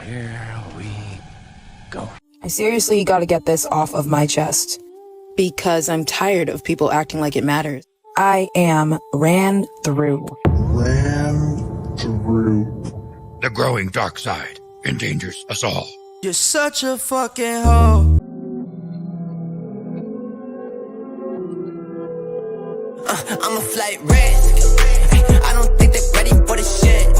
Here we go. I seriously gotta get this off of my chest because I'm tired of people acting like it matters. I am ran through. The growing dark side endangers us all. You're such a fucking hoe. I'm a flight risk. I don't think they're ready for the shit.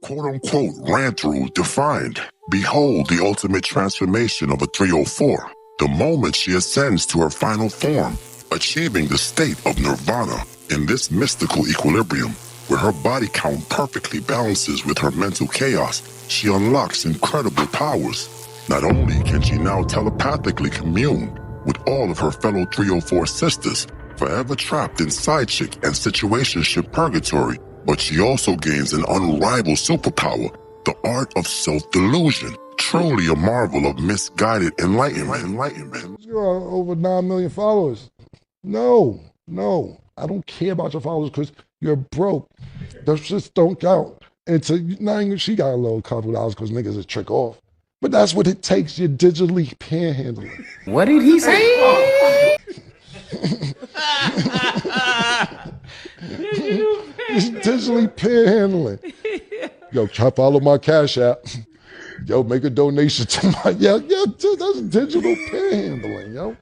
Quote unquote ran through defined. Behold the ultimate transformation of a 304. The moment she ascends to her final form, achieving the state of nirvana in this mystical equilibrium, where her body count perfectly balances with her mental chaos, she unlocks incredible powers. Not only can she now telepathically commune with all of her fellow 304 sisters, forever trapped in side chick and situationship purgatory, but she also gains an unrivaled superpower, the art of self-delusion. Truly a marvel of misguided enlightenment. You are over 9 million followers. No, I don't care about your followers because you're broke. Those just don't count. And she got a little couple dollars because niggas is trick off. But that's what it takes. You're digitally panhandling. What did he say? Digitally panhandling. Yo, follow my Cash App. Yo, make a donation to my, that's digital panhandling, yo.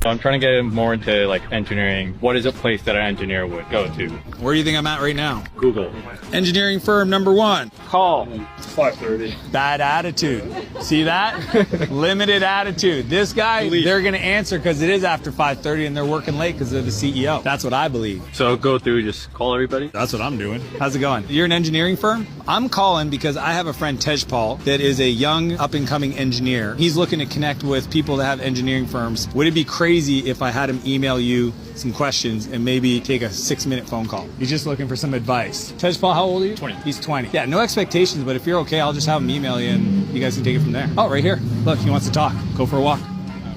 I'm trying to get more into like engineering. What is a place that an engineer would go to? Where do you think I'm at right now? Google. Engineering firm number 1. Call. It's 5:30. Bad attitude. See that? Limited attitude. This guy, they're going to answer because it is after 5:30 and they're working late because they're the CEO. That's what I believe. So go through, just call everybody? That's what I'm doing. How's it going? You're an engineering firm? I'm calling because I have a friend, Tejpal, that is a young up-and-coming engineer. He's looking to connect with people that have engineering firms. Would it be crazy if I had him email you some questions and maybe take a 6-minute phone call? He's just looking for some advice. Tejpal, how old are you? 20. He's 20. Yeah, no expectations, but if you're okay, I'll just have him email you and you guys can take it from there. Oh, right here. Look, he wants to talk. Go for a walk.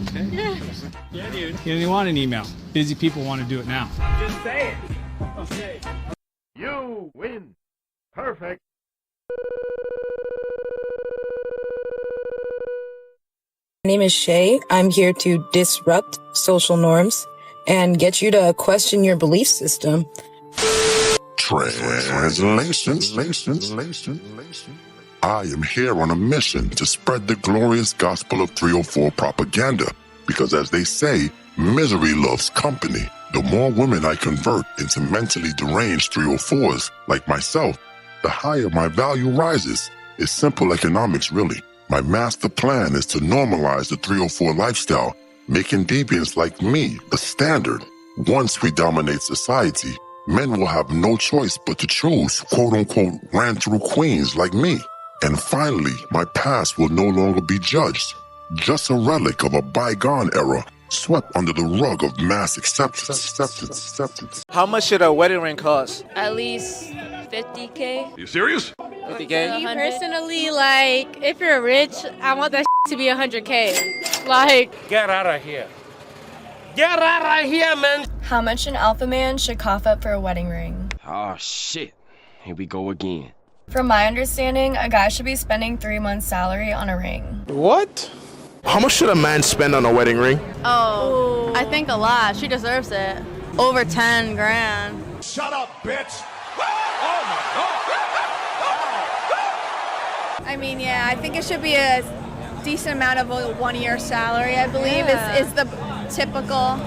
Okay. Yeah, dude. He didn't want an email. Busy people want to do it now. I'm just saying. Okay. You win. Perfect. My name is Shay. I'm here to disrupt social norms and get you to question your belief system. Translation. I am here on a mission to spread the glorious gospel of 304 propaganda, because as they say, misery loves company. The more women I convert into mentally deranged 304s like myself, the higher my value rises. It's simple economics, really. My master plan is to normalize the 304 lifestyle, making deviants like me the standard. Once we dominate society, men will have no choice but to choose quote-unquote ran-through queens like me. And finally, my past will no longer be judged, just a relic of a bygone era, swept under the rug of mass acceptance. How much should a wedding ring cost? At least 50K. You serious? 50K? Me personally, like, if you're rich, I want that to be 100K. Like, Get out of here. Get out of here, man. How much an alpha man should cough up for a wedding ring? Oh, shit. Here we go again. From my understanding, a guy should be spending 3 months' salary on a ring. What? How much should a man spend on a wedding ring? oh, I think a lot. She deserves it. Over 10 grand. Shut up, bitch. I mean, yeah, I think it should be a decent amount of a 1-year salary, I believe, is the typical.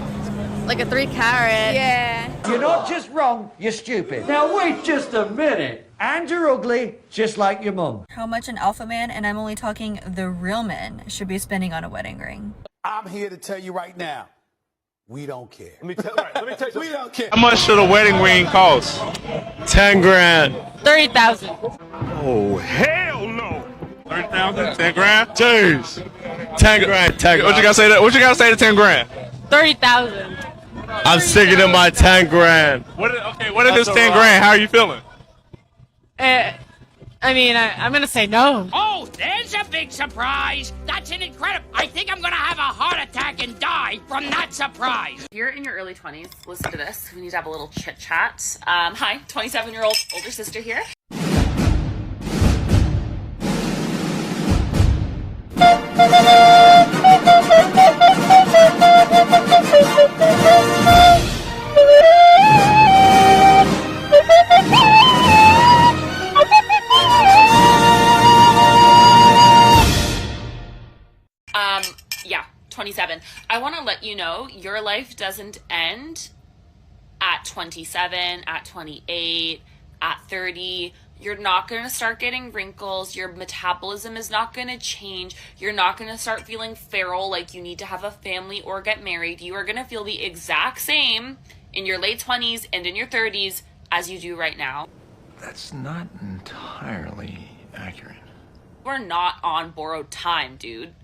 Like a 3 carat. Yeah. You're not just wrong, you're stupid. Now wait just a minute. And you're ugly, just like your mum. How much an alpha man, and I'm only talking the real men, should be spending on a wedding ring? I'm here to tell you right now, we don't care. Let me tell you, we don't care. How much should a wedding ring cost? 10 grand. 30,000. Oh, hell no. 30,000? 10 grand? Jeez. 10 grand. 10. What you gotta say to, to 10 grand? 30,000. I'm sticking to my 10 grand. What if it's 10 grand? How are you feeling? I mean, I'm gonna say no. Oh, there's a big surprise. That's an incredible. I think I'm gonna have a heart attack and die from that surprise. If you're in your early 20s, listen to this. We need to have a little chit chat. Hi, 27-year-old older sister here. Yeah, 27. I want to let you know your life doesn't end at 27, at 28, at 30. You're not going to start getting wrinkles. Your metabolism is not going to change. You're not going to start feeling feral like you need to have a family or get married. You are going to feel the exact same in your late 20s and in your 30s as you do right now. That's not entirely accurate. We're not on borrowed time, dude.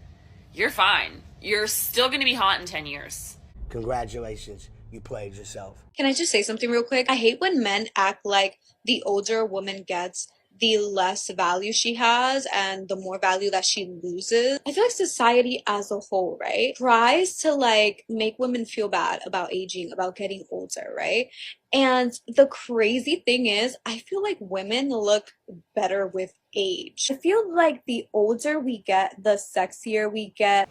You're fine. You're still going to be hot in 10 years. Congratulations. You played yourself. Can I just say something real quick? I hate when men act like the older a woman gets, the less value she has and the more value that she loses. I feel like society as a whole, right, tries to like make women feel bad about aging, about getting older, right? And the crazy thing is, I feel like women look better with age. I feel like the older we get, the sexier we get.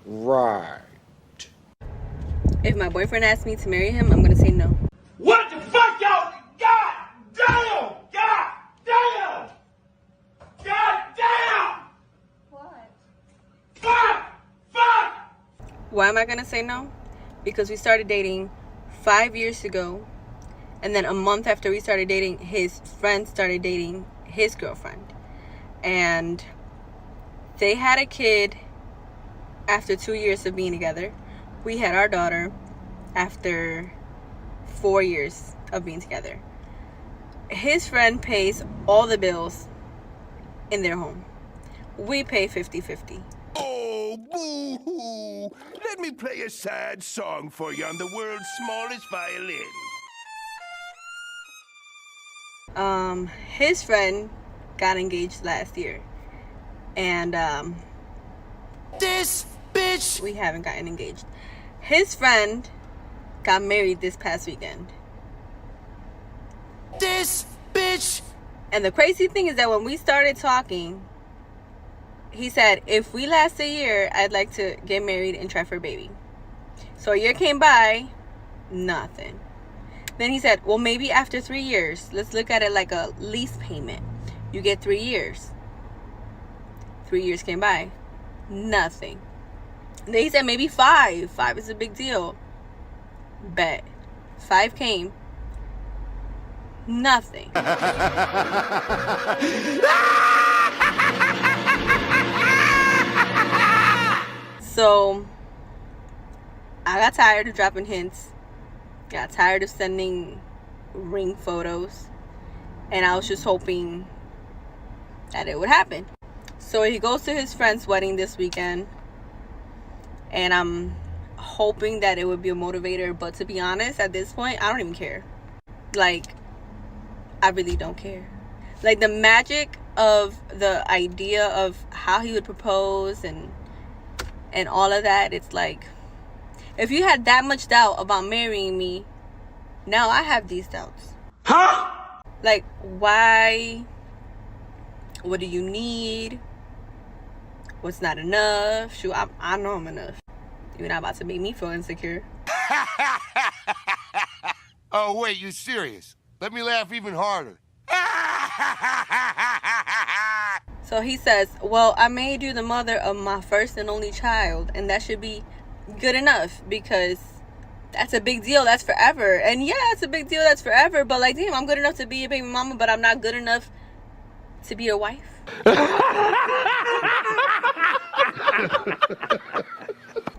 Right. If my boyfriend asks me to marry him, I'm gonna say no. What the fuck, y'all? God damn! God damn! God damn! What? Fuck! Fuck! Why am I gonna say no? Because we started dating 5 years ago, and then a month after we started dating, his friend started dating his girlfriend, and they had a kid after 2 years of being together. We had our daughter after 4 years of being together. His friend pays all the bills in their home. We pay 50-50. Oh, boo-hoo! Let me play a sad song for you on the world's smallest violin. His friend got engaged last year. And, this bitch! We haven't gotten engaged. His friend got married this past weekend. This bitch! And the crazy thing is that when we started talking, he said, if we last a year, I'd like to get married and try for a baby. So a year came by, nothing. Then he said, well, maybe after 3 years, let's look at it like a lease payment. You get 3 years. 3 years came by, nothing. And then he said maybe 5. 5 is a big deal. Bet. 5 came. Nothing. So I got tired of dropping hints. Got tired of sending ring photos. And I was just hoping that it would happen. So he goes to his friend's wedding this weekend. And I'm hoping that it would be a motivator. But to be honest, at this point, I don't even care. Like, I really don't care. Like, the magic of the idea of how he would propose and all of that, it's like, if you had that much doubt about marrying me, now I have these doubts. Huh? Like, why? What do you need? What's not enough? Shoot, I know I'm enough. You're not about to make me feel insecure. Oh, wait, you serious? Let me laugh even harder. So he says, well, I made you the mother of my first and only child, and that should be good enough, because that's a big deal. That's forever. And yeah, it's a big deal. That's forever. But like, damn, I'm good enough to be a baby mama, but I'm not good enough to be a wife.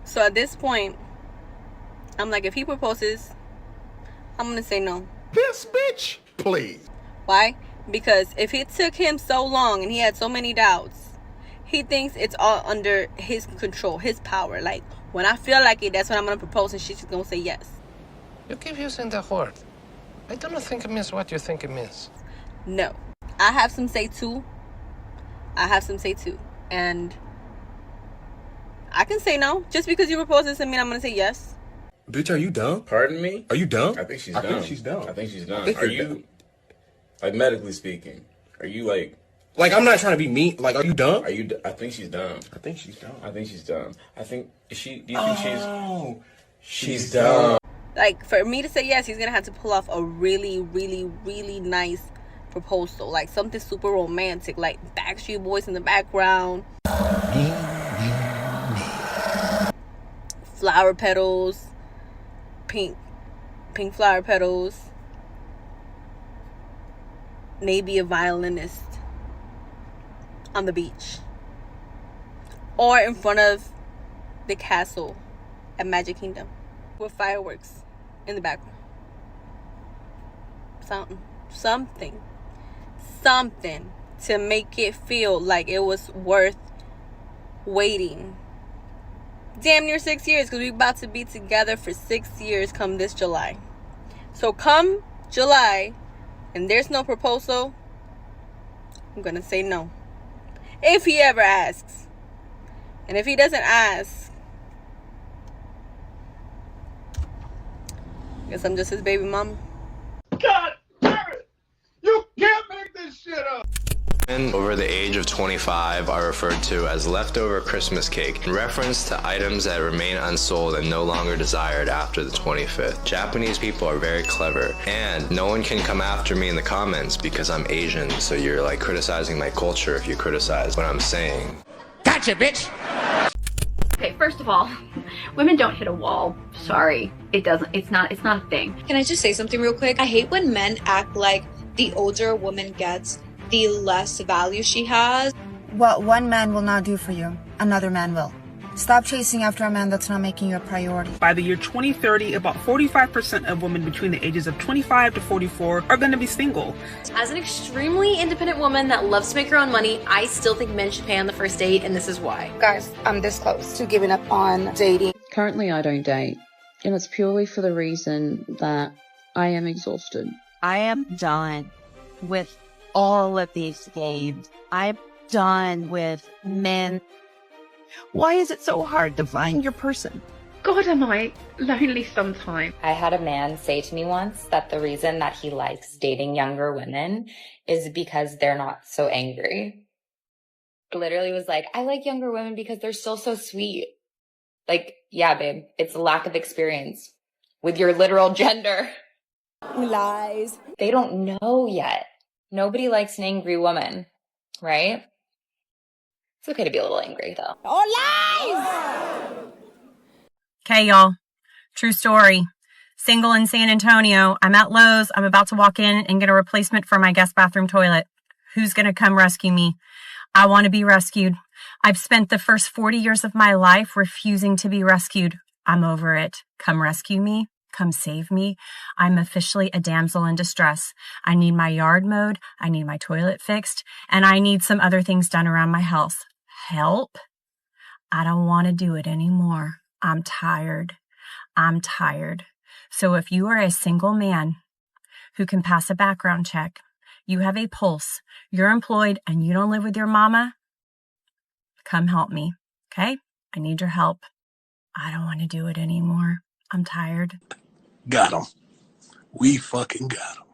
So at this point, I'm like, if he proposes, I'm gonna say no. This bitch, please. Why? Because if it took him so long and he had so many doubts, he thinks it's all under his control, his power. Like, when I feel like it, that's when I'm gonna propose, and she's just gonna say yes. You keep using the word. I don't think it means what you think it means. No. I have some say too. And I can say no. Just because you propose doesn't mean I'm gonna say yes. Bitch, are you dumb? Pardon me? Are you dumb? I think she's dumb. I think she's dumb. I think she's dumb. I think Are you're you, dumb. like, medically speaking, are you like... Like, I'm not trying to be mean. Like, are you dumb? Are you... I think she's dumb. I think she's dumb. I think she's dumb. I think... Is she... Do you think she's she's dumb? Like, for me to say yes, he's gonna have to pull off a really, really, really nice proposal. Like, something super romantic. Like, Backstreet Boys in the background. Flower petals. Pink flower petals. Maybe a violinist on the beach. Or in front of the castle at Magic Kingdom with fireworks in the background. Something to make it feel like it was worth waiting. Damn near 6 years, because we're about to be together for 6 years come this July. So come July, and there's no proposal, I'm gonna say no. If he ever asks. And if he doesn't ask, I guess I'm just his baby mama. God damn it! You can't make this shit up! Women over the age of 25 are referred to as leftover Christmas cake in reference to items that remain unsold and no longer desired after the 25th. Japanese people are very clever, and no one can come after me in the comments because I'm Asian, so you're like criticizing my culture if you criticize what I'm saying. Gotcha, bitch! Okay, first of all, women don't hit a wall. Sorry. It's not a thing. Can I just say something real quick? I hate when men act like the older a woman gets, the less value she has. What one man will not do for you, another man will. Stop chasing after a man that's not making you a priority. By the year 2030, about 45% of women between the ages of 25 to 44 are going to be single. As an extremely independent woman that loves to make her own money, I still think men should pay on the first date, and this is why. Guys, I'm this close to giving up on dating. Currently, I don't date, and it's purely for the reason that I am exhausted. I am done with all of these games. I'm done with men. Why is it so hard to find your person? God, am I lonely sometimes. I had a man say to me once that the reason that he likes dating younger women is because they're not so angry. Literally was like, I like younger women because they're still so sweet. Like, yeah, babe, it's a lack of experience with your literal gender. Lies. They don't know yet. Nobody likes an angry woman, right? It's okay to be a little angry, though. Oh, lies! Okay, y'all. True story. Single in San Antonio. I'm at Lowe's. I'm about to walk in and get a replacement for my guest bathroom toilet. Who's going to come rescue me? I want to be rescued. I've spent the first 40 years of my life refusing to be rescued. I'm over it. Come rescue me. Come save me. I'm officially a damsel in distress. I need my yard mowed. I need my toilet fixed. And I need some other things done around my house. Help? I don't want to do it anymore. I'm tired. I'm tired. So if you are a single man who can pass a background check, you have a pulse, you're employed, and you don't live with your mama, come help me, okay? I need your help. I don't want to do it anymore. I'm tired. Got him. We fucking got him.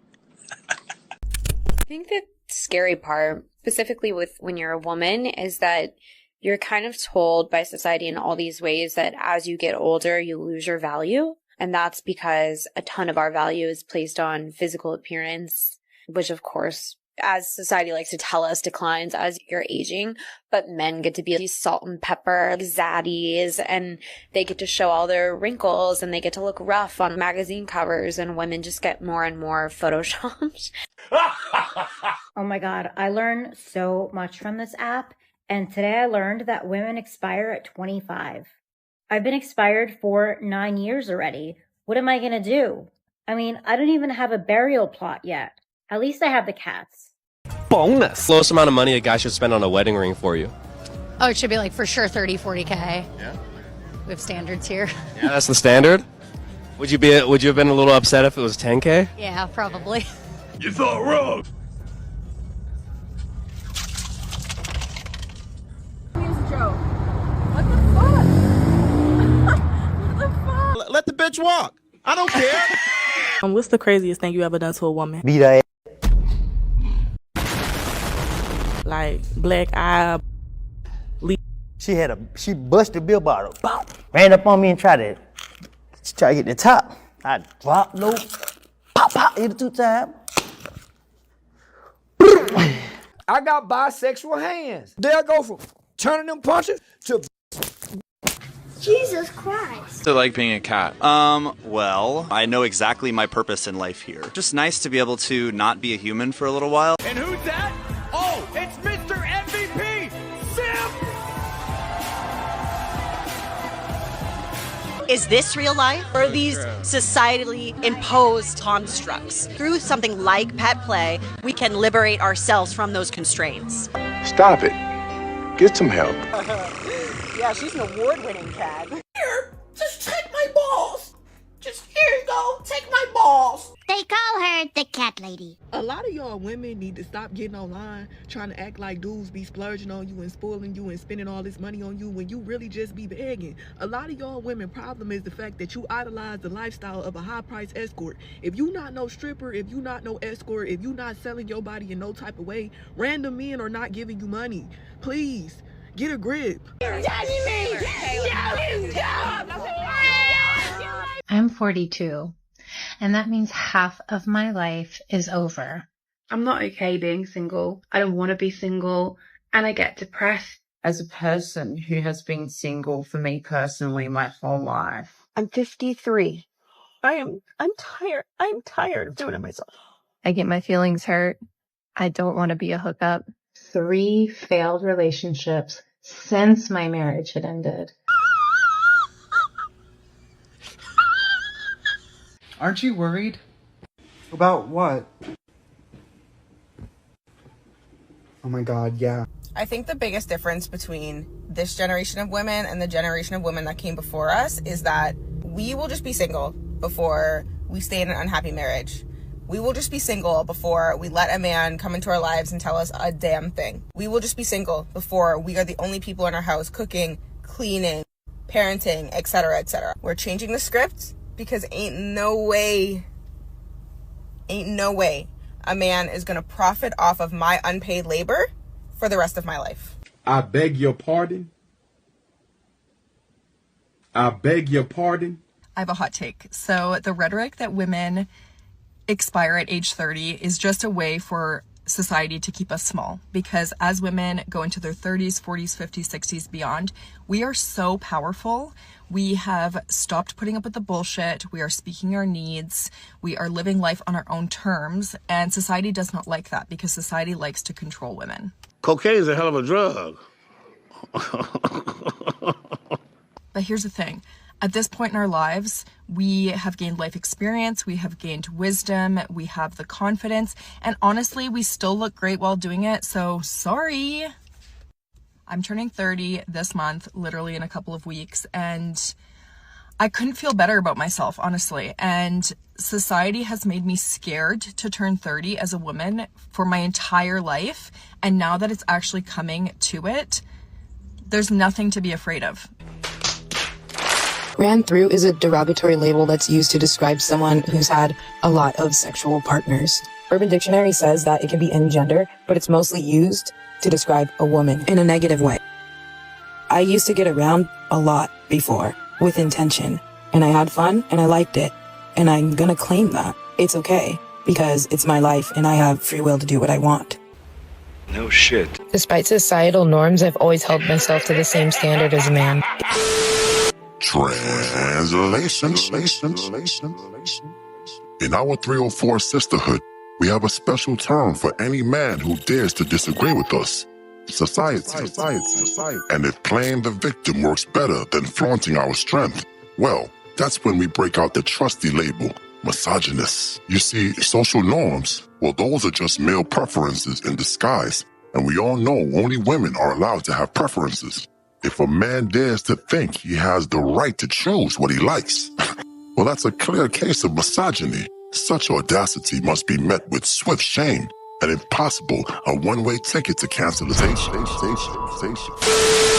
I think the scary part, specifically with when you're a woman, is that you're kind of told by society in all these ways that as you get older, you lose your value. And that's because a ton of our value is placed on physical appearance, which of course, as society likes to tell us, declines as you're aging. But men get to be these salt and pepper zaddies, and they get to show all their wrinkles, and they get to look rough on magazine covers, and women just get more and more photoshopped. Oh my God, I learned so much from this app. And today I learned that women expire at 25. I've been expired for 9 years already. What am I going to do? I mean, I don't even have a burial plot yet. At least I have the cats. Bonus. Lowest amount of money a guy should spend on a wedding ring for you. Oh, it should be like for sure 30, 40K. Yeah. We have standards here. Yeah, that's the standard. Would you have been a little upset if it was 10K? Yeah, probably. You thought wrong. Let the bitch walk. I don't care. What's the craziest thing you ever done to a woman? Beat her ass. Like black eye. She busted the beer bottle. Bow. Ran up on me and tried to get the top. I dropped low. Pop, pop, hit it 2 times. I got bisexual hands. They'll go from turning them punches to Jesus Christ. I like being a cat. Well, I know exactly my purpose in life here. Just nice to be able to not be a human for a little while. And who's that? Oh, it's Mr. MVP, Sim! Is this real life? Or are these societally imposed constructs? Through something like pet play, we can liberate ourselves from those constraints. Stop it. Get some help. Yeah, she's an award-winning cat. Here, just take my balls. Just here you go, take my balls. They call her the cat lady. A lot of y'all women need to stop getting online trying to act like dudes be splurging on you and spoiling you and spending all this money on you when you really just be begging. A lot of y'all women problem is the fact that you idolize the lifestyle of a high-priced escort. If you not no stripper, if you not no escort, if you not selling your body in no type of way, random men are not giving you money. Please. Get a grip. I'm 42, and that means half of my life is over. I'm not okay being single. I don't want to be single, and I get depressed. As a person who has been single for me personally my whole life. I'm 53. I'm tired. I'm tired of doing it myself. I get my feelings hurt. I don't want to be a hookup. 3 failed relationships since my marriage had ended. Aren't you worried? About what? Oh my God, yeah. I think the biggest difference between this generation of women and the generation of women that came before us is that we will just be single before we stay in an unhappy marriage. We will just be single before we let a man come into our lives and tell us a damn thing. We will just be single before we are the only people in our house cooking, cleaning, parenting, etc., etc. We're changing the script because ain't no way a man is gonna profit off of my unpaid labor for the rest of my life. I beg your pardon. I beg your pardon. I have a hot take. So the rhetoric that women expire at age 30 is just a way for society to keep us small, because as women go into their 30s, 40s, 50s, 60s, beyond, we are so powerful. We have stopped putting up with the bullshit. We are speaking our needs. We are living life on our own terms, and society does not like that because society likes to control women. Cocaine is a hell of a drug. But here's the thing. At this point in our lives, we have gained life experience, we have gained wisdom, we have the confidence, and honestly, we still look great while doing it, so sorry. I'm turning 30 this month, literally in a couple of weeks, and I couldn't feel better about myself, honestly. And society has made me scared to turn 30 as a woman for my entire life, and now that it's actually coming to it, there's nothing to be afraid of. Ran through is a derogatory label that's used to describe someone who's had a lot of sexual partners. Urban Dictionary says that it can be any gender, but it's mostly used to describe a woman in a negative way. I used to get around a lot before, with intention, and I had fun and I liked it, and I'm gonna claim that. It's okay, because it's my life and I have free will to do what I want. No shit. Despite societal norms, I've always held myself to the same standard as a man. Translation. In our 304 sisterhood, we have a special term for any man who dares to disagree with us. Society. And if playing the victim works better than flaunting our strength, well, that's when we break out the trusty label, misogynist. You see, social norms, well, those are just male preferences in disguise, and we all know only women are allowed to have preferences. If a man dares to think he has the right to choose what he likes, Well, that's a clear case of misogyny. Such audacity must be met with swift shame, and if possible, a one-way ticket to cancellation.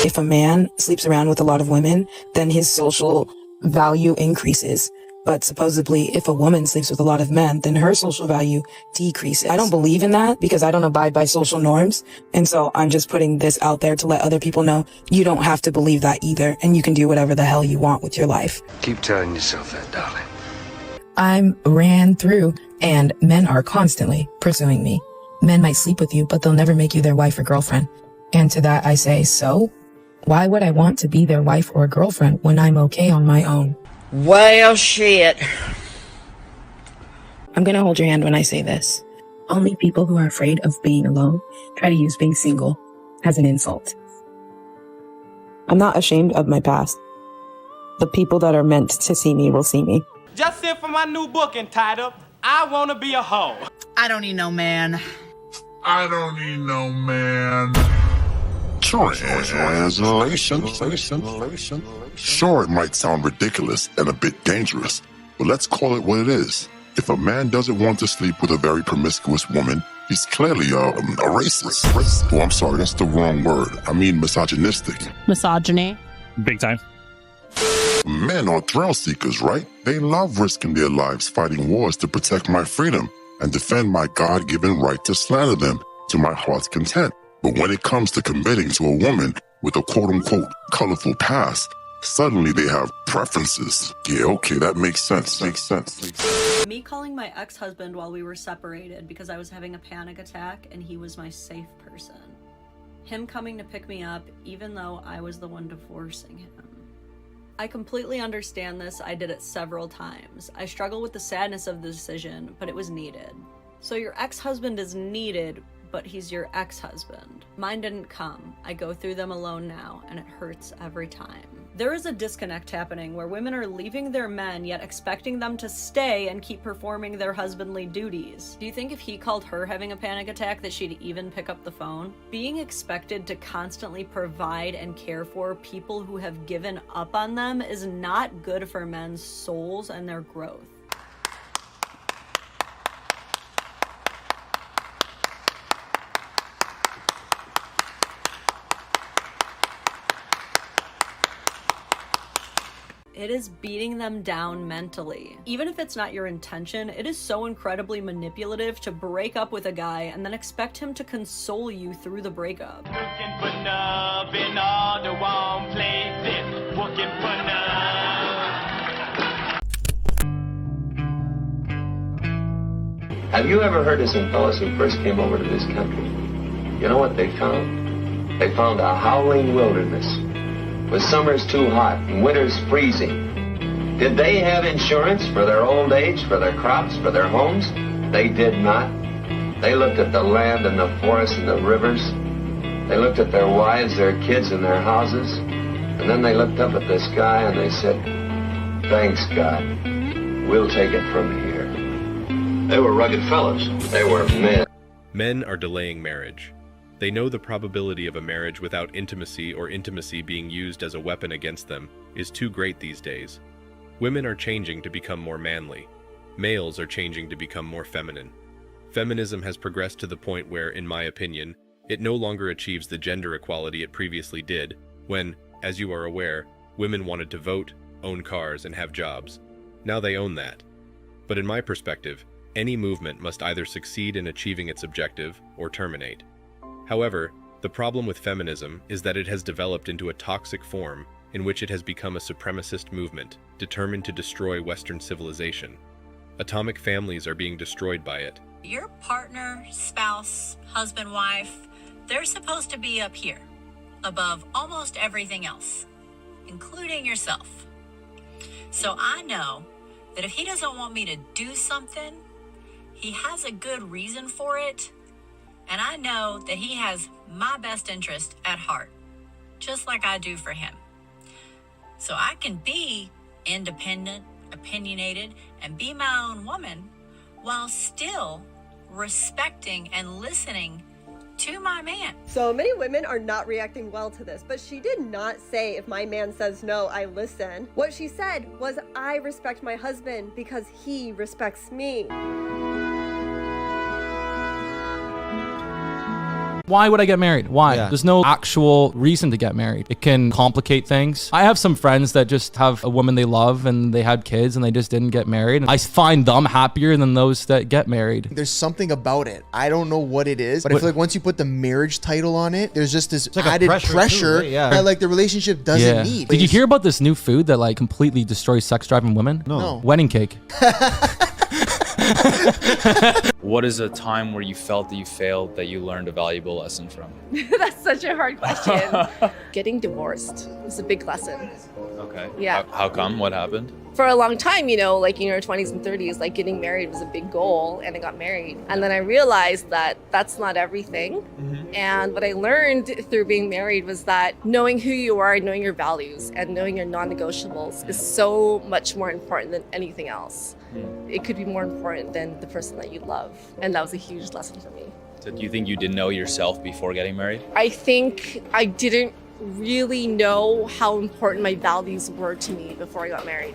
If a man sleeps around with a lot of women, then his social value increases. But supposedly, if a woman sleeps with a lot of men, then her social value decreases. I don't believe in that because I don't abide by social norms. And so I'm just putting this out there to let other people know you don't have to believe that either. And you can do whatever the hell you want with your life. Keep telling yourself that, darling. I'm ran through, and men are constantly pursuing me. Men might sleep with you, but they'll never make you their wife or girlfriend. And to that I say, so? Why would I want to be their wife or girlfriend when I'm okay on my own? Well, shit. I'm gonna hold your hand when I say this. Only people who are afraid of being alone try to use being single as an insult. I'm not ashamed of my past. The people that are meant to see me will see me. Just sent for my new book entitled, I Wanna Be a Hoe. I don't need no man. I don't need no man. Translation. Sure, it might sound ridiculous and a bit dangerous, but let's call it what it is. If a man doesn't want to sleep with a very promiscuous woman, he's clearly a racist. Oh, I'm sorry, that's the wrong word. I mean misogynistic. Misogyny. Big time. Men are thrill seekers, right? They love risking their lives fighting wars to protect my freedom and defend my God-given right to slander them to my heart's content. But when it comes to committing to a woman with a quote-unquote colorful past, suddenly they have preferences. Yeah, okay, that makes sense. Me calling my ex-husband while we were separated because I was having a panic attack and he was my safe person. Him coming to pick me up even though I was the one divorcing him. I completely understand this. I did it several times. I struggle with the sadness of the decision, but it was needed. So your ex-husband is needed, but he's your ex-husband. Mine didn't come. I go through them alone now, and it hurts every time. There is a disconnect happening where women are leaving their men yet expecting them to stay and keep performing their husbandly duties. Do you think if he called her having a panic attack that she'd even pick up the phone? Being expected to constantly provide and care for people who have given up on them is not good for men's souls and their growth. It is beating them down mentally. Even if it's not your intention, it is so incredibly manipulative to break up with a guy and then expect him to console you through the breakup. Looking for love in all the wrong places. Looking for love. Have you ever heard of some fellas who first came over to this country? You know what they found? They found a howling wilderness, with summers too hot and winters freezing. Did they have insurance for their old age, for their crops, for their homes? They did not. They looked at the land and the forests and the rivers. They looked at their wives, their kids, and their houses. And then they looked up at the sky and they said, "Thanks, God. We'll take it from here." They were rugged fellows. They were men. Men are delaying marriage. They know the probability of a marriage without intimacy or intimacy being used as a weapon against them is too great these days. Women are changing to become more manly. Males are changing to become more feminine. Feminism has progressed to the point where, in my opinion, it no longer achieves the gender equality it previously did when, as you are aware, women wanted to vote, own cars, and have jobs. Now they own that. But in my perspective, any movement must either succeed in achieving its objective or terminate. However, the problem with feminism is that it has developed into a toxic form in which it has become a supremacist movement determined to destroy Western civilization. Atomic families are being destroyed by it. Your partner, spouse, husband, wife, they're supposed to be up here, above almost everything else, including yourself. So I know that if he doesn't want me to do something, he has a good reason for it. And I know that he has my best interest at heart, just like I do for him. So I can be independent, opinionated, and be my own woman while still respecting and listening to my man. So many women are not reacting well to this, but she did not say, if my man says no, I listen. What she said was, I respect my husband because he respects me. Why would I get married? Why? Yeah. There's no actual reason to get married. It can complicate things. I have some friends that just have a woman they love and they had kids and they just didn't get married. I find them happier than those that get married. There's something about it. I don't know what it is, but I feel like once you put the marriage title on it, there's just this like a added pressure too, right? Yeah. that like the relationship doesn't need. Did you hear about this new food that like completely destroys sex drive in women? No. Wedding cake. What is a time where you felt that you failed that you learned a valuable lesson from? That's such a hard question. Getting divorced was a big lesson. Okay. Yeah. How come? What happened? For a long time, you know, like in your 20s and 30s, like getting married was a big goal, and I got married. And then I realized that that's not everything. And what I learned through being married was that knowing who you are, knowing your values, and knowing your non-negotiables is so much more important than anything else. It could be more important than the person that you love. And that was a huge lesson for me. So do you think you didn't know yourself before getting married? I think I didn't really know how important my values were to me before I got married.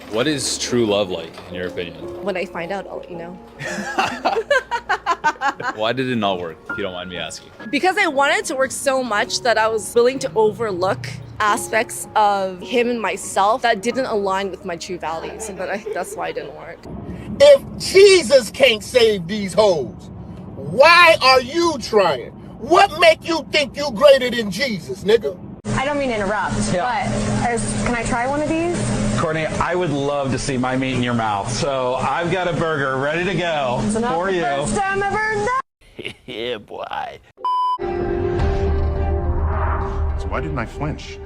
What is true love like, in your opinion? When I find out, I'll let you know. Why did it not work, if you don't mind me asking? Because I wanted to work so much that I was willing to overlook aspects of him and myself that didn't align with my true values. And that's why it didn't work. If Jesus can't save these hoes, why are you trying? What make you think you greater than Jesus, nigga? I don't mean to interrupt, but can I try one of these? Courtney, I would love to see my meat in your mouth. So I've got a burger ready to go for you. First time ever done. Yeah, boy. So why didn't I flinch?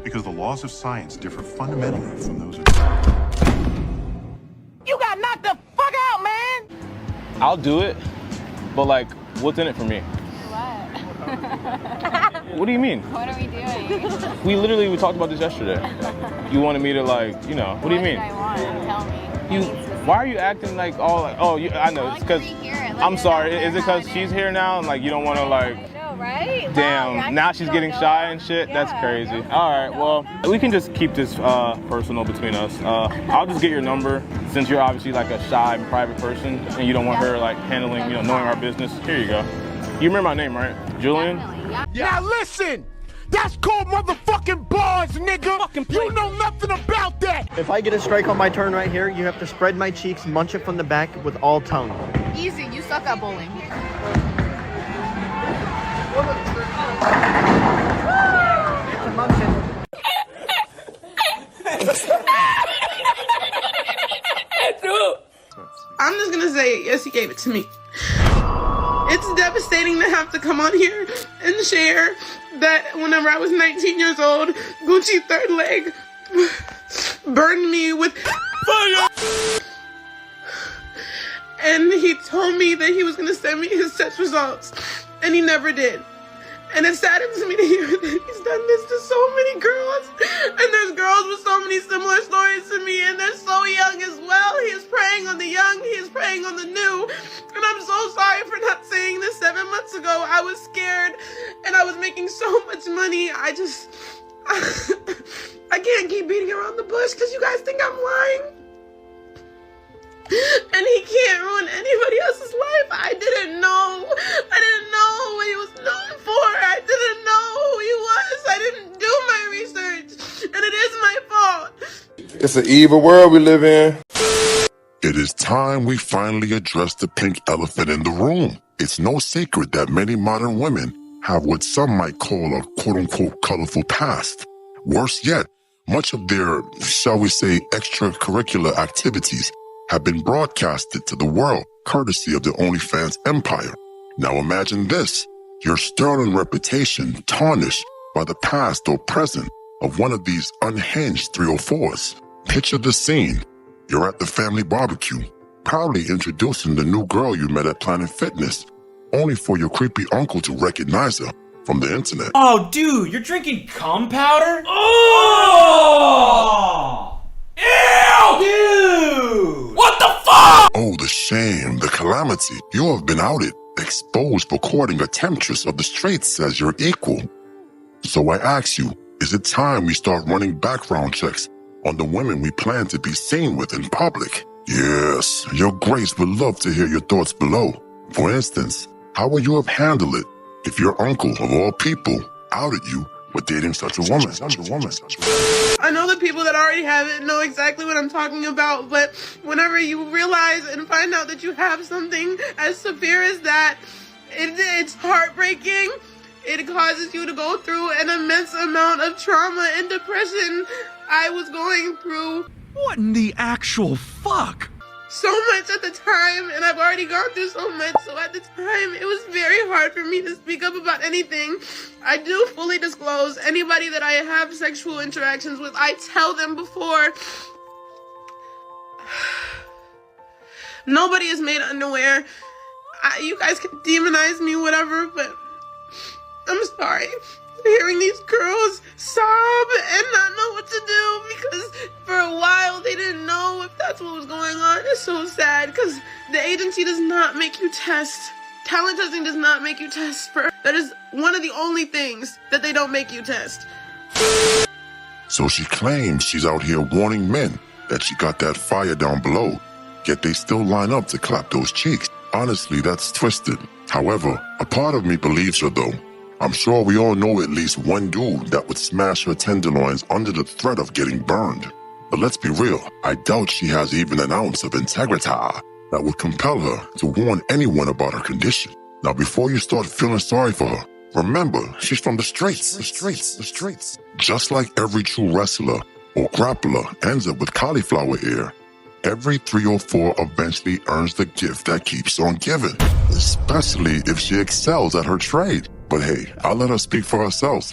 Because the laws of science differ fundamentally from those of... You got knocked the fuck out, man! I'll do it, but like, what's in it for me? What do you mean? What are we doing? We talked about this yesterday. You wanted me to like, you know, what do you mean? What did I want? Tell me. Why are you acting like all like, oh, I know, it's because, I'm sorry, is it because she's here now and like you don't want to like, No, right? damn, Wow, now she's getting shy and shit? Yeah. That's crazy. All right, well, we can just keep this personal between us. I'll just get your number since you're obviously like a shy and private person and you don't want her like handling, you know, knowing our business. Here you go. You remember my name, right? Julian? Now listen! That's called motherfucking bars, nigga! You know nothing about that! If I get a strike on my turn right here, you have to spread my cheeks, munch it from the back with all tongue. Easy, you suck at bowling. I'm just gonna say, yes, he gave it to me. It's devastating to have to come on here and share that whenever I was 19 years old, Gucci third leg burned me with fire. And he told me that he was gonna send me his test results, and he never did. And it saddens me to hear that he's done this to so many girls. And there's girls with so many similar stories to me, and they're so young as well. He is preying on the young, he is preying on the new. And I'm so sorry for not saying this 7 months ago. I was scared, and I was making so much money. I can't keep beating around the bush because you guys think I'm lying. And he can't ruin anybody else's life. I didn't know what he was known for. I didn't know who he was. I didn't do my research. And it is my fault. It's an evil world we live in. It is time we finally address the pink elephant in the room. It's no secret that many modern women have what some might call a quote-unquote colorful past. Worse yet, much of their, shall we say, extracurricular activities have been broadcasted to the world courtesy of the OnlyFans empire. Now imagine this, your sterling reputation tarnished by the past or present of one of these unhinged 304s. Picture the scene. You're at the family barbecue, proudly introducing the new girl you met at Planet Fitness, only for your creepy uncle to recognize her from the internet. Oh, dude, you're drinking cum powder? Oh! Ew! Dude! What the fuck? Oh, the shame, the calamity. You have been outed. exposed for courting a temptress of the streets as your equal. So I ask you, is it time we start running background checks on the women we plan to be seen with in public? Yes, your grace would love to hear your thoughts below. For instance, how would you have handled it if your uncle, of all people, outed you for dating such a woman? I know the people that already have it know exactly what I'm talking about, but whenever you realize and find out that you have something as severe as that, it's heartbreaking. It causes you to go through an immense amount of trauma and depression. I was going through what in the actual fuck? So much at the time, and I've already gone through so much, so at the time it was very hard for me to speak up about anything. I do fully disclose anybody that I have sexual interactions with. I tell them before. Nobody is made unaware. You guys can demonize me, whatever, but I'm sorry. Hearing these girls sob and not know what to do, because for a while they didn't know if that's what was going on. It's so sad, because the agency does not make you test. Talent testing does not make you test. That is one of the only things that they don't make you test. So she claims she's out here warning men that she got that fire down below, yet they still line up to clap those cheeks. Honestly, that's twisted. However, a part of me believes her though. I'm sure we all know at least one dude that would smash her tenderloins under the threat of getting burned. But let's be real, I doubt she has even an ounce of integrity that would compel her to warn anyone about her condition. Now, before you start feeling sorry for her, remember, she's from the streets. Just like every true wrestler or grappler ends up with cauliflower ear, every 3 or 4 eventually earns the gift that keeps on giving, especially if she excels at her trade. But hey, I'll let her speak for herself.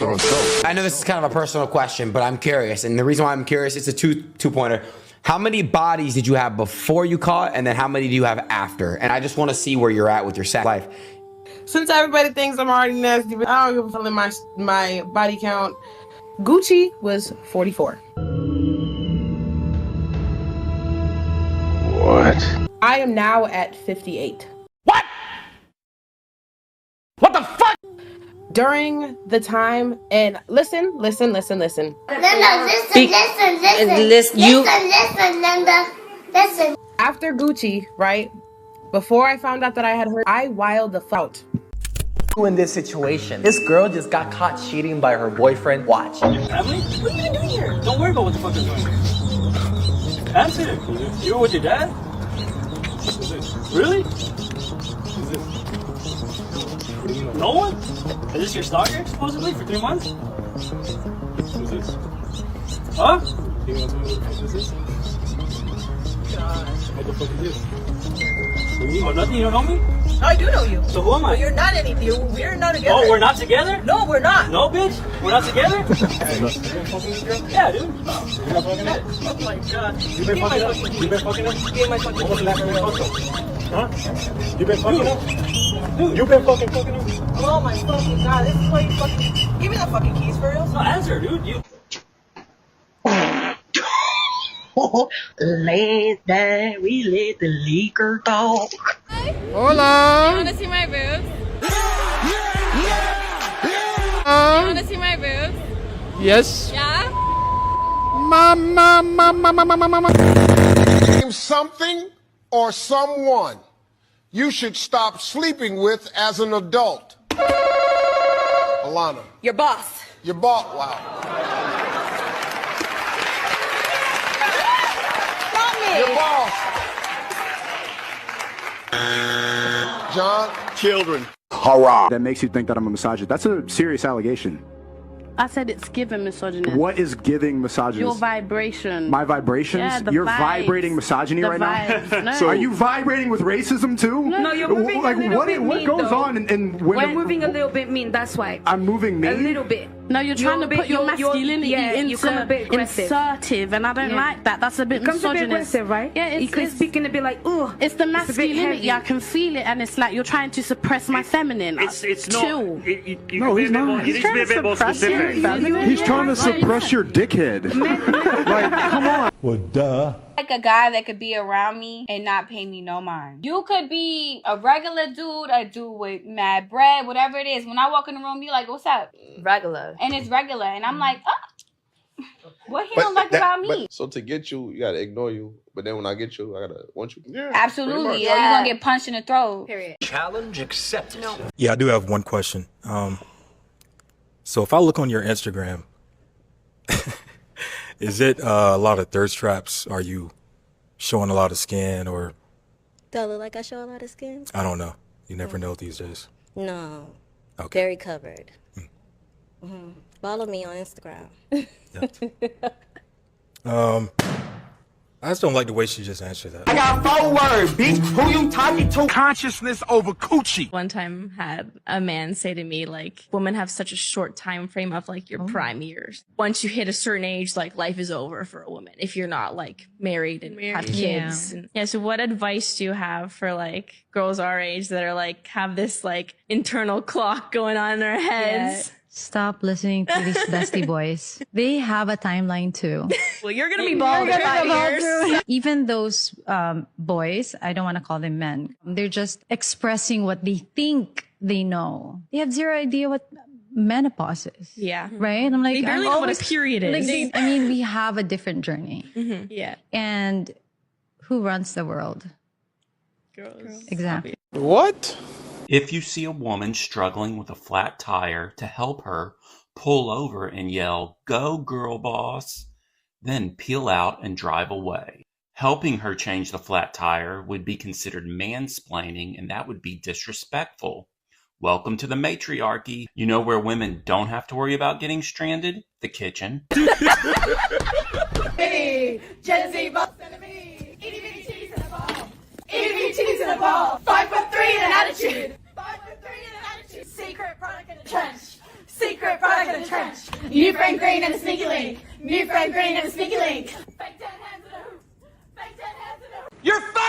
I know this is kind of a personal question, but I'm curious. And the reason why I'm curious, it's a two-pointer. How many bodies did you have before you caught, and then how many do you have after? And I just want to see where you're at with your sex life. Since everybody thinks I'm already nasty, but I don't give a fuck in my body count. Gucci was 44. What? I am now at 58. What? What the fuck? During the time, and listen. Linda, listen. Listen, Linda. After Gucci, right? Before I found out that I had her, I wilded the fuck out. In this situation, this girl just got caught cheating by her boyfriend. Watch. Your family? What are you even doing here? Don't worry about what the fuck is going on. Answer. You were with your dad? Really? No one? Is this your stalker, supposedly, for 3 months? Who's this? Huh? You know who this is? What the fuck is this? Oh, nothing? You don't know me? No, I do know you. So who am I? But you're not anything. We're not together. Oh, we're not together? No, we're not. No, bitch? We're not together? Yeah, dude. Oh my god. You been fucking up? You been fucking up? Give my fucking keys. Huh? You been fucking up? Dude, you been fucking up? Oh my fucking god. This is why you fucking... Give me the fucking keys for real. No, answer, dude. You... We let the liquor talk. Hola. You want to see my boobs? You want to see my boobs? Yes. Yeah? Name something or someone you should stop sleeping with as an adult. Alana. Your boss. Your boss. Wow. Your boss. John. Children. Hurrah. That makes you think that I'm a misogynist. That's a serious allegation. I said it's giving misogynist. What is giving misogynist? Your vibration. My vibrations? Yeah, the You're vibes. vibrating misogyny The right vibes. now? No. So are you vibrating with racism too? No, you're moving like, a little what, bit what mean, goes though. on in women? You're moving a little bit mean, that's why. I'm moving mean? A little bit. No, you're trying to put your masculinity you come a bit aggressive. assertive, and I don't like that. That's a bit misogynist. A bit aggressive, right? Yeah, it's speaking a bit like, oh. It's the masculinity. I can feel it, and it's like you're trying to suppress my feminine. It's chill. not. No, he's not. He's trying to suppress He's trying to suppress your dickhead. Like, come on. Well, duh. Like a guy that could be around me and not pay me no mind. You could be a regular dude, a dude with mad bread, whatever it is. When I walk in the room, you're like, what's up? Regular. And it's regular. And I'm like, oh, what he don't like about me? So to get you, you gotta ignore you. But then when I get you, I gotta want you. Yeah, absolutely. Or you're gonna get punched in the throat. Period. Challenge accepted. No. Yeah, I do have one question. So if I look on your Instagram, is it a lot of thirst traps? Are you showing a lot of skin, or? Do I look like I show a lot of skin? I don't know. You never know these days. No. Okay. Very covered. Follow me on Instagram. I just don't like the way she just answered that. I got 4 words, bitch. Who you talking to? Consciousness over coochie. One time had a man say to me, like, women have such a short time frame of like your prime years. Once you hit a certain age, like life is over for a woman if you're not like married and have kids. Yeah. So what advice do you have for like girls our age that are like have this like internal clock going on in their heads? Yeah. Stop listening to these bestie boys. They have a timeline too. Well, you're gonna be bald in 5 years. Even those boys, I don't want to call them men. They're just expressing what they think they know. They have zero idea what menopause is. Yeah. Right? And I'm like, they barely know what a period is. Like, I mean, we have a different journey. Yeah. And who runs the world? Girls. Exactly. What? If you see a woman struggling with a flat tire, to help her, pull over and yell, "Go girl boss," then peel out and drive away. Helping her change the flat tire would be considered mansplaining, and that would be disrespectful. Welcome to the matriarchy. You know where women don't have to worry about getting stranded? The kitchen. Hey, Gen Z bucks and me. Itty bitty titties in a ball. Itty bitty titties in a ball. 5'3" and an attitude. 5'3" and an attitude. Secret product in the trench. Secret product in the trench. New friend green and a sneaky link. New friend green and a sneaky link. Fake 10 hands in a hoop. Fake 10 hands in a hoop. You're fired!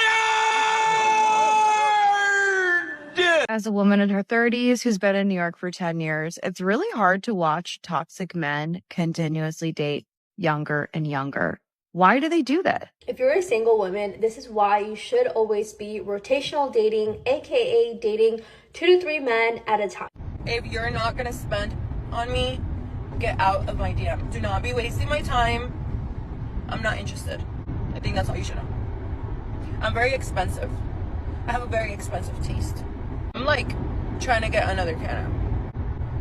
As a woman in her 30s who's been in New York for 10 years, it's really hard to watch toxic men continuously date younger and younger. Why do they do that? If you're a single woman, this is why you should always be rotational dating, aka dating 2 to 3 men at a time. If you're not gonna spend on me, get out of my DM. Do not be wasting my time. I'm not interested. I think that's all you should know. I'm very expensive. I have a very expensive taste. I'm like trying to get another piano.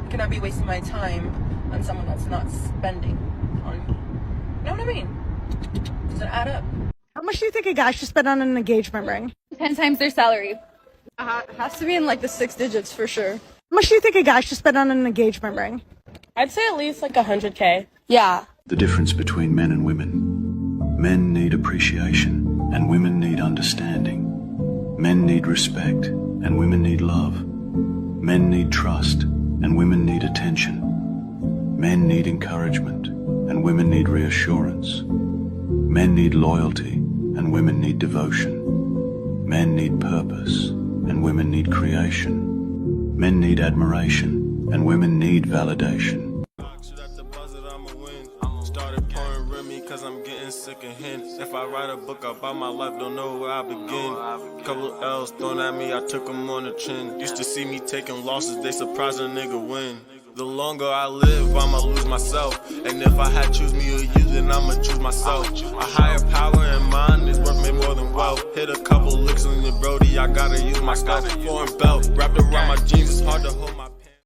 I cannot be wasting my time on someone that's not spending on me. You know what I mean? Does it add up? How much do you think a guy should spend on an engagement ring? 10 times their salary. Has to be in like the 6 digits for sure. How much do you think a guy should spend on an engagement ring? I'd say at least like 100K. Yeah. The difference between men and women. Men need appreciation and women need understanding. Men need respect and women need love. Men need trust and women need attention. Men need encouragement and women need reassurance. Men need loyalty and women need devotion. Men need purpose and women need creation. Men need admiration and women need validation. Started pouring Remy cause I'm getting sick of hints. If I write a book about my life, don't know where I begin. Couple L's thrown at me, I took them on the chin. Used to see me taking losses, they surprised a nigga win. The longer I live, I'ma lose myself. And if I had choose me or you, then I'ma choose myself. A higher power in mind is worth me more than wealth. Hit a couple licks on your brody, I gotta use my stuff. Foreign belt wrapped around my jeans, it's hard to hold my